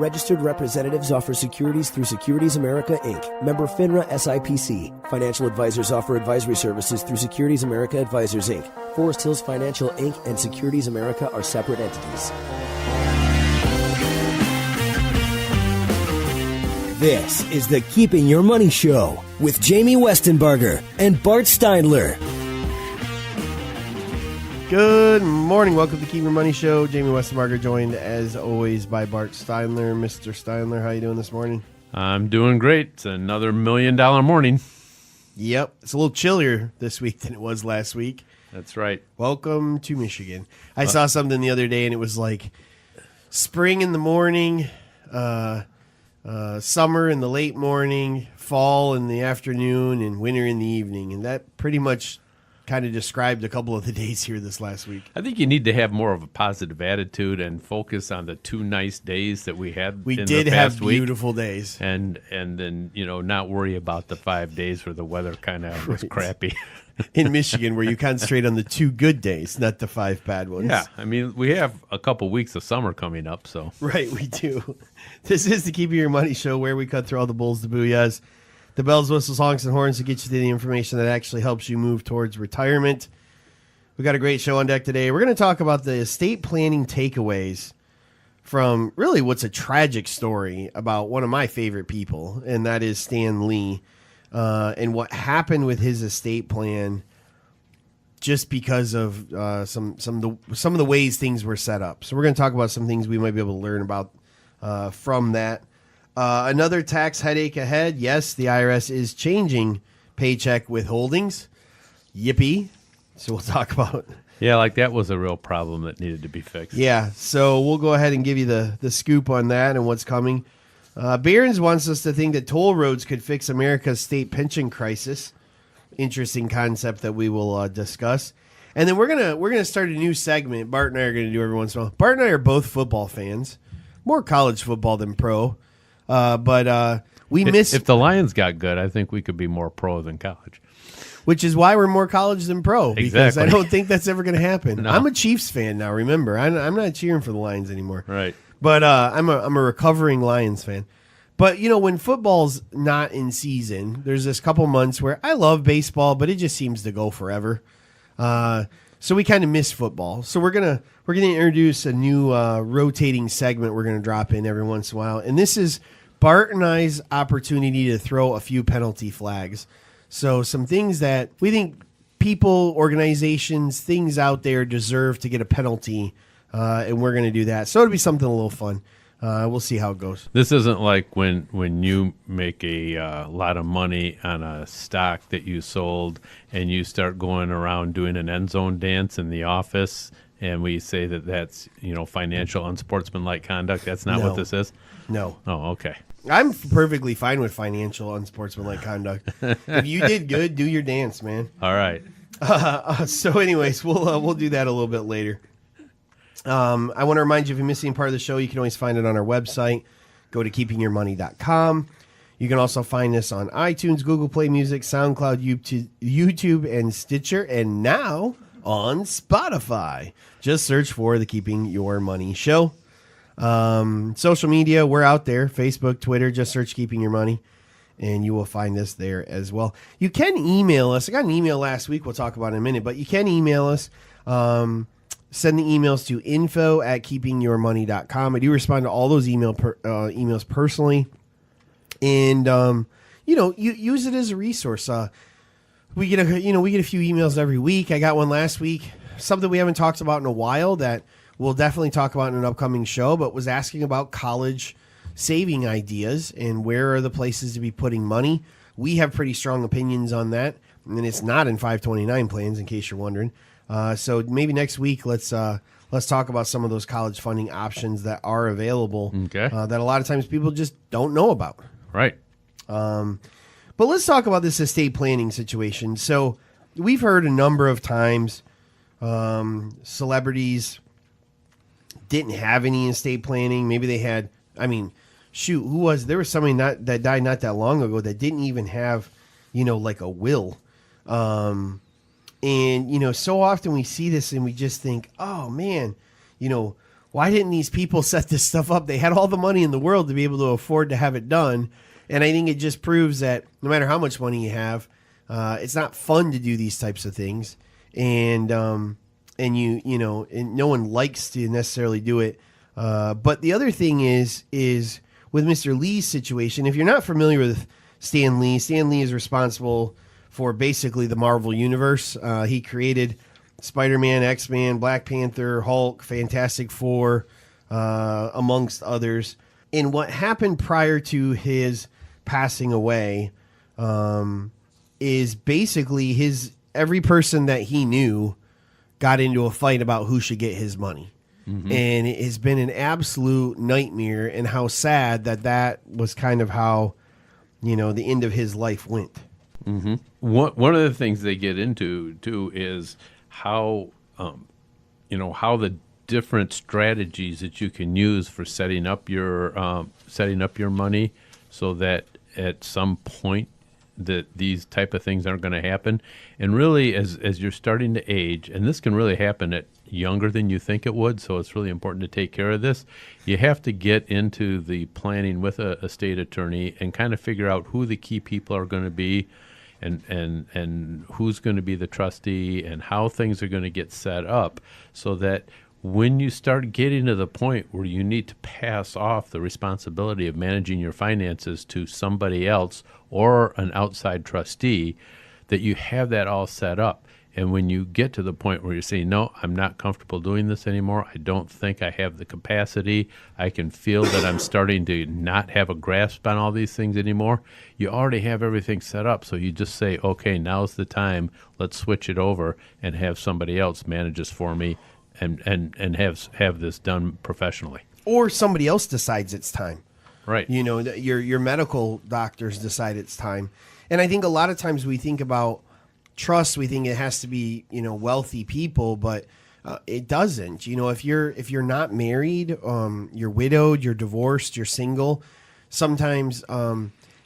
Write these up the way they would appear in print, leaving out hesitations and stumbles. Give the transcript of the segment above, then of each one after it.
Registered representatives offer securities through Securities America, Inc., member FINRA SIPC. Financial advisors offer advisory services through Securities America Advisors, Inc. Forest Hills Financial, Inc. and Securities America are separate entities. This is the Keeping Your Money Show with Jamie Westenbarger and Bart Steindler. Good morning. Welcome to Keep Your Money Show. Jamie Westenbarger joined, as always, by Bart Steindler. Mr. Steindler, how you doing this morning? I'm doing great. It's another $1 million morning. Yep. It's a little chillier this week than it was last week. That's right. Welcome to Michigan. I saw something the other day, and it was like spring in the morning, summer in the late morning, fall in the afternoon, and winter in the evening. And that pretty much kind of described a couple of the days here this last week. I think you need to have more of a positive attitude and focus on the 2 nice days that we had. We in did the past have beautiful days. And then, not worry about the 5 days where the weather kind of was crappy. In Michigan, where you concentrate on the 2 good days, not the 5 bad ones. Yeah, I mean, we have a couple weeks of summer coming up, so. Right, we do. This is the Keeping Your Money Show, where we cut through all the bulls, the booyahs, the bells, whistles, honks, and horns to get you to the information that actually helps you move towards retirement. We got a great show on deck today. We're going to talk about the estate planning takeaways from really what's a tragic story about one of my favorite people, and that is Stan Lee, and what happened with his estate plan just because of some of the ways things were set up. So we're going to talk about some things we might be able to learn about from that. Another tax headache ahead. Yes, the IRS is changing paycheck withholdings. Yippee. So we'll talk about. Yeah, like that was a real problem that needed to be fixed. Yeah, so we'll go ahead and give you the scoop on that and what's coming. Barron's wants us to think that toll roads could fix America's state pension crisis. Interesting concept that we will discuss. And then we're gonna start a new segment. Bart and I are gonna do every once in a while. Bart and I are both football fans, more college football than pro. But if the Lions got good, I think we could be more pro than college. Which is why we're more college than pro. Because exactly. I don't think that's ever going to happen. No. I'm a Chiefs fan now, remember. I'm not cheering for the Lions anymore. Right. But I'm a recovering Lions fan. But, when football's not in season, there's this couple months where I love baseball, but it just seems to go forever. So we kind of miss football. So we're gonna introduce a new rotating segment we're going to drop in every once in a while. And this is Bart and I's opportunity to throw a few penalty flags. So some things that we think people, organizations, things out there deserve to get a penalty, and we're going to do that. So it'll be something a little fun. We'll see how it goes. This isn't like when you make a lot of money on a stock that you sold and you start going around doing an end zone dance in the office, and we say that that's financial unsportsmanlike conduct. That's not what this is? No. Oh, okay. I'm perfectly fine with financial unsportsmanlike conduct. If you did good, do your dance, man. All right. So anyways, we'll do that a little bit later. I want to remind you, if you're missing part of the show, you can always find it on our website. Go to keepingyourmoney.com. You can also find us on iTunes, Google Play Music, SoundCloud, YouTube, and Stitcher, and now on Spotify. Just search for the Keeping Your Money Show. Social media, we're out there. Facebook, Twitter, just search Keeping Your Money, and you will find us there as well. You can email us. I got an email last week we'll talk about in a minute, but you can email us. Send the emails to info@keepingyourmoney.com. I do respond to all those emails personally. And, you use it as a resource. We get a few emails every week. I got one last week, something we haven't talked about in a while that we'll definitely talk about in an upcoming show, but was asking about college saving ideas and where are the places to be putting money. We have pretty strong opinions on that, and it's not in 529 plans, in case you're wondering. So maybe next week, let's talk about some of those college funding options that are available. Okay. That a lot of times people just don't know about. Right. But let's talk about this estate planning situation. So we've heard a number of times celebrities didn't have any estate planning. Maybe they had, there was somebody that died not that long ago that didn't even have, like a will. And, so often we see this and we just think, oh man, why didn't these people set this stuff up? They had all the money in the world to be able to afford to have it done. And I think it just proves that no matter how much money you have, it's not fun to do these types of things. And and no one likes to necessarily do it. But the other thing is with Mr. Lee's situation, if you're not familiar with Stan Lee is responsible for basically the Marvel Universe. He created Spider-Man, X-Men, Black Panther, Hulk, Fantastic Four, amongst others. And what happened prior to his passing away is basically every person that he knew got into a fight about who should get his money. Mm-hmm. And it has been an absolute nightmare, and how sad that was kind of how, the end of his life went. Mm-hmm. One of the things they get into too is how the different strategies that you can use for setting up your money, so that at some point that these type of things aren't going to happen. And really, as you're starting to age, and this can really happen at younger than you think it would, so it's really important to take care of this. You have to get into the planning with a estate attorney and kind of figure out who the key people are going to be, and who's going to be the trustee, and how things are going to get set up, so that when you start getting to the point where you need to pass off the responsibility of managing your finances to somebody else or an outside trustee, that you have that all set up. And when you get to the point where you're saying, no, I'm not comfortable doing this anymore, I don't think I have the capacity, I can feel that I'm starting to not have a grasp on all these things anymore, you already have everything set up. So you just say, okay, now's the time, let's switch it over and have somebody else manage this for me, and have this done professionally. Or somebody else decides it's time. Right. Your medical doctors decide it's time. And I think a lot of times we think about trust, we think it has to be, wealthy people, but it doesn't. If you're not married, you're widowed, you're divorced, you're single, sometimes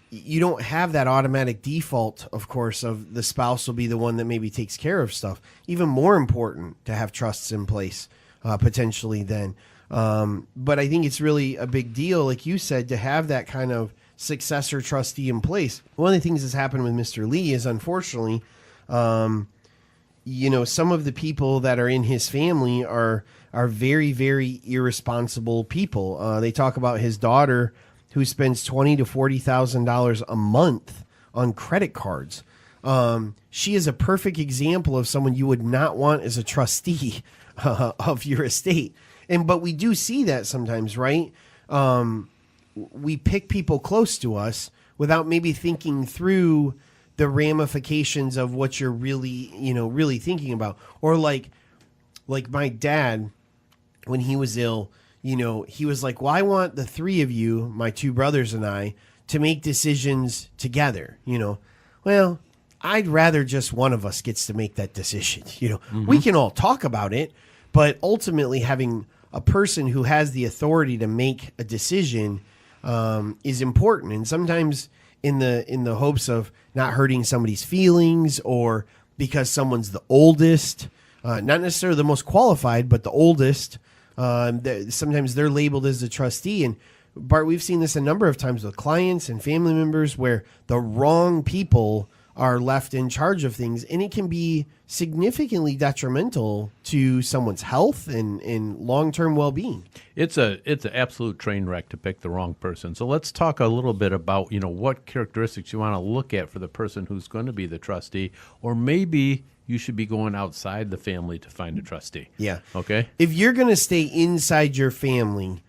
you don't have that automatic default, of course, of the spouse will be the one that maybe takes care of stuff. Even more important to have trusts in place, potentially then. But I think it's really a big deal, like you said, to have that kind of successor trustee in place. One of the things that's happened with Mr. Lee is, unfortunately, some of the people that are in his family are very, very irresponsible people. They talk about his daughter, who spends $20,000 to $40,000 a month on credit cards. She is a perfect example of someone you would not want as a trustee of your estate. But we do see that sometimes, right? We pick people close to us without maybe thinking through the ramifications of what you're really, really thinking about. Or like my dad, when he was ill, he was like, well, I want the three of you, my two brothers and I, to make decisions together. Well, I'd rather just one of us gets to make that decision. Mm-hmm. We can all talk about it, but ultimately having a person who has the authority to make a decision is important. And sometimes in the hopes of not hurting somebody's feelings, or because someone's the oldest, not necessarily the most qualified, but the oldest, sometimes they're labeled as the trustee. And Bart, we've seen this a number of times with clients and family members where the wrong people are left in charge of things, and it can be significantly detrimental to someone's health and long-term well-being. It's an absolute train wreck to pick the wrong person. So let's talk a little bit about, what characteristics you want to look at for the person who's going to be the trustee, or maybe you should be going outside the family to find a trustee. Yeah. Okay? If you're going to stay inside your family,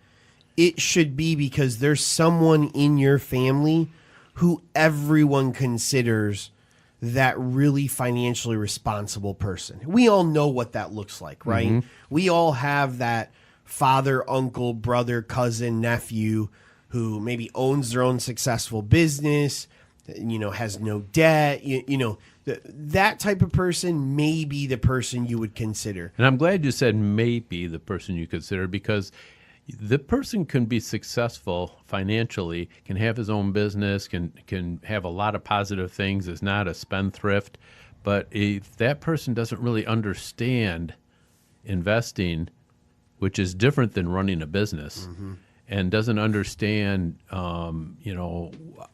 it should be because there's someone in your family who everyone considers that really financially responsible person. We all know what that looks like, right? Mm-hmm. We all have that father, uncle, brother, cousin, nephew who maybe owns their own successful business, has no debt, that type of person may be the person you would consider. And I'm glad you said may be the person you consider, because the person can be successful financially, can have his own business, can have a lot of positive things, is not a spendthrift. But if that person doesn't really understand investing, which is different than running a business, and doesn't understand,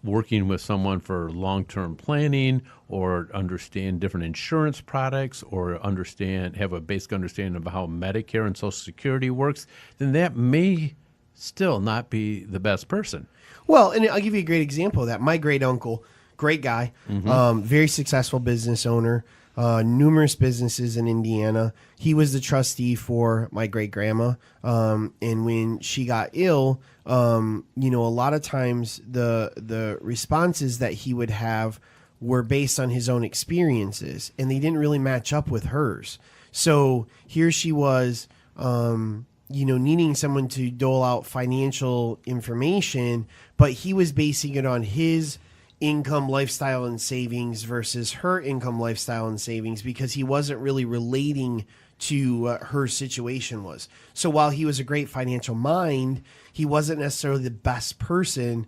working with someone for long-term planning, or understand different insurance products, or have a basic understanding of how Medicare and Social Security works, then that may still not be the best person. Well, and I'll give you a great example of that. My great uncle, great guy, very successful business owner, numerous businesses in Indiana. He was the trustee for my great grandma. And when she got ill, a lot of times the responses that he would have were based on his own experiences, and they didn't really match up with hers. So here she was, needing someone to dole out financial information, but he was basing it on his income, lifestyle, and savings versus her income, lifestyle, and savings, because he wasn't really relating to what her situation was. So while he was a great financial mind, he wasn't necessarily the best person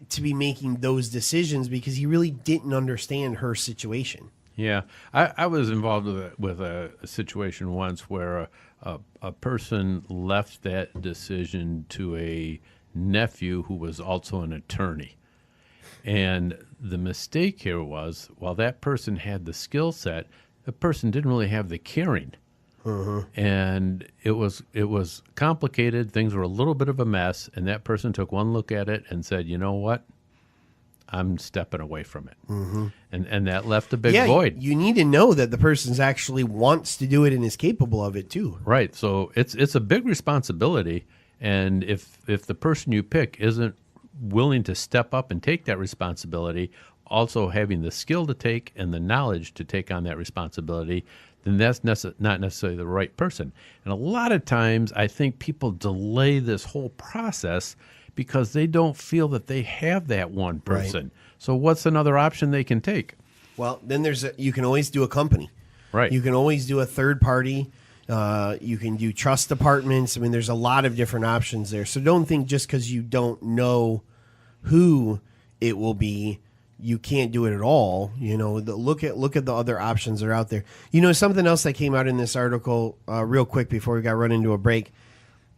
to be making those decisions because he really didn't understand her situation. Yeah, I was involved with a situation once where a person left that decision to a nephew who was also an attorney. And the mistake here was, while that person had the skill set, the person didn't really have the caring. And it was complicated. Things were a little bit of a mess. And that person took one look at it and said, you know what? I'm stepping away from it. And that left a big void. You need to know that the person actually wants to do it and is capable of it too. Right. So it's a big responsibility. And if the person you pick isn't willing to step up and take that responsibility, also having the skill to take and the knowledge to take on that responsibility, then that's not necessarily the right person. And a lot of times I think people delay this whole process because they don't feel that they have that one person. Right. So what's another option they can take? Well, then you can always do a company. Right. You can always do a third party. You can do trust departments. I mean, there's a lot of different options there. So don't think just because you don't know who it will be, you can't do it at all. Look at the other options that are out there. Something else that came out in this article, real quick before we got run into a break,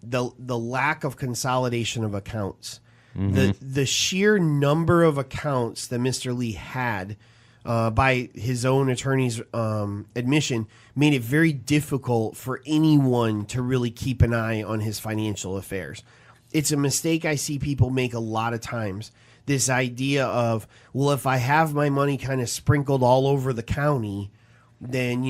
the lack of consolidation of accounts. The sheer number of accounts that Mr. Lee had, by his own attorney's admission, made it very difficult for anyone to really keep an eye on his financial affairs. It's a mistake I see people make a lot of times. This idea of, well, if I have my money kind of sprinkled all over the county, then,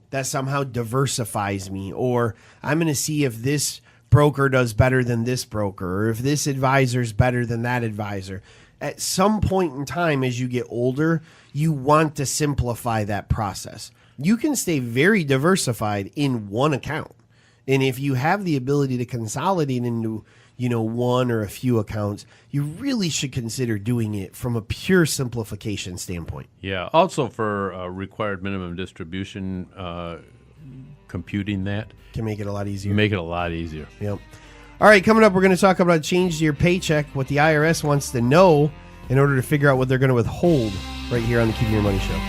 that somehow diversifies me. Or I'm going to see if this broker does better than this broker, or if this advisor is better than that advisor. At some point in time, as you get older, you want to simplify that process. You can stay very diversified in one account. And if you have the ability to consolidate into one or a few accounts, you really should consider doing it from a pure simplification standpoint. Yeah. Also for required minimum distribution, computing that can make it a lot easier. Yep. All right, coming up, we're going to talk about change to your paycheck, what the IRS wants to know in order to figure out what they're going to withhold right here on the Keeping Your Money Show.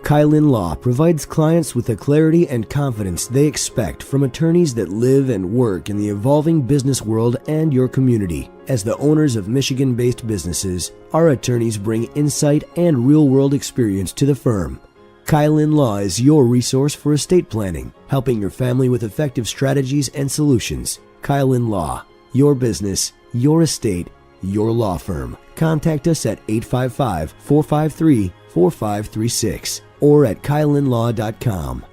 Kylin Law provides clients with the clarity and confidence they expect from attorneys that live and work in the evolving business world and your community. As the owners of Michigan-based businesses, our attorneys bring insight and real-world experience to the firm. Kylin Law is your resource for estate planning, helping your family with effective strategies and solutions. Kylin Law, your business, your estate, your law firm. Contact us at 855-453-4536 or at kylinlaw.com.